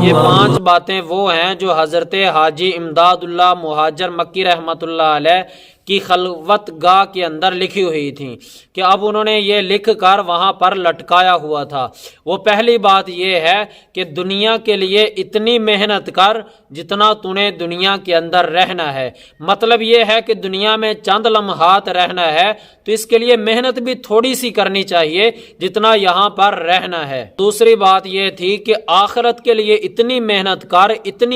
یہ 5 باتیں وہ ہیں جو حضرت حاجی امداد اللہ مہاجر مکی رحمۃ اللہ علیہ کی خلوت گاہ کے اندر لکھی ہوئی تھیں کہ اب انہوں نے یہ لکھ کر وہاں پر لٹکایا ہوا تھا۔ وہ پہلی بات یہ ہے کہ دنیا کے لیے اتنی محنت کر جتنا تو نے دنیا کے اندر رہنا ہے۔ مطلب یہ ہے کہ دنیا میں چند لمحات رہنا ہے تو اس کے لیے محنت بھی تھوڑی سی کرنی چاہیے جتنا یہاں پر رہنا ہے۔ دوسری بات یہ تھی کہ آخرت کے لیے اتنی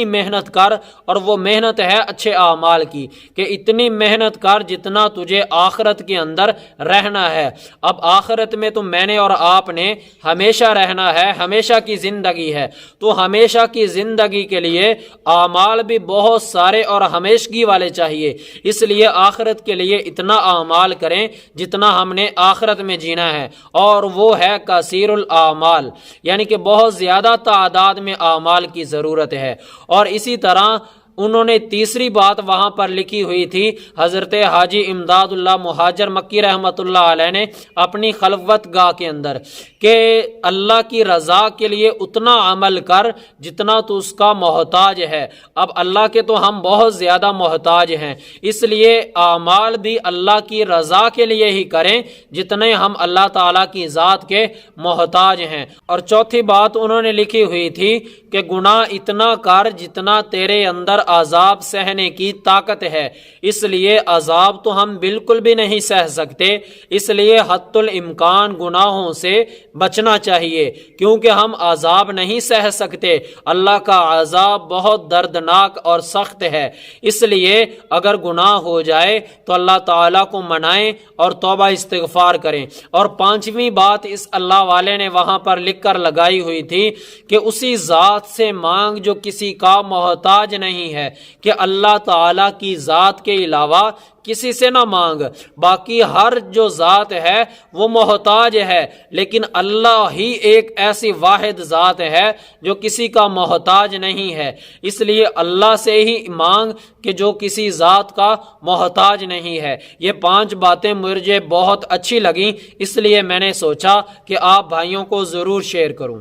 محنت کر، اور وہ محنت ہے اچھے اعمال کی، کہ اتنی محنت کر جتنا تجھے آخرت کے اندر رہنا ہے۔ اب آخرت میں تو میں نے اور آپ نے ہمیشہ رہنا ہے، ہمیشہ کی زندگی ہے، تو ہمیشہ کی زندگی کے لیے اعمال بھی بہت سارے اور ہمیشگی والے چاہیے۔ اس لیے آخرت کے لیے اتنا اعمال کریں جتنا ہم نے آخرت میں جینا ہے، اور وہ ہے کثیر الاعمال، یعنی کہ بہت زیادہ تعداد میں اعمال کی ضرورت ہے۔ اور اسی طرح انہوں نے تیسری بات وہاں پر لکھی ہوئی تھی حضرت حاجی امداد اللہ مہاجر مکی رحمۃ اللہ علیہ نے اپنی خلوت گاہ کے اندر، کہ اللہ کی رضا کے لیے اتنا عمل کر جتنا تو اس کا محتاج ہے۔ اب اللہ کے تو ہم بہت زیادہ محتاج ہیں، اس لیے اعمال بھی اللہ کی رضا کے لیے ہی کریں جتنے ہم اللہ تعالیٰ کی ذات کے محتاج ہیں۔ اور چوتھی بات انہوں نے لکھی ہوئی تھی کہ گناہ اتنا کر جتنا تیرے اندر عذاب سہنے کی طاقت ہے۔ اس لیے عذاب تو ہم بالکل بھی نہیں سہ سکتے، اس لیے حتی الامکان گناہوں سے بچنا چاہیے، کیونکہ ہم عذاب نہیں سہ سکتے۔ اللہ کا عذاب بہت دردناک اور سخت ہے، اس لیے اگر گناہ ہو جائے تو اللہ تعالیٰ کو منائیں اور توبہ استغفار کریں۔ اور 5ویں بات اس اللہ والے نے وہاں پر لکھ کر لگائی ہوئی تھی کہ اسی ذات سے مانگ جو کسی کا محتاج نہیں ہے، کہ اللہ تعالیٰ کی ذات کے علاوہ کسی سے نہ مانگ، باقی ہر جو ذات ہے وہ محتاج ہے، لیکن اللہ ہی ایک ایسی واحد ذات ہے جو کسی کا محتاج نہیں ہے۔ اس لیے اللہ سے ہی مانگ کہ جو کسی ذات کا محتاج نہیں ہے۔ یہ 5 باتیں مجھے بہت اچھی لگیں، اس لیے میں نے سوچا کہ آپ بھائیوں کو ضرور شیئر کروں۔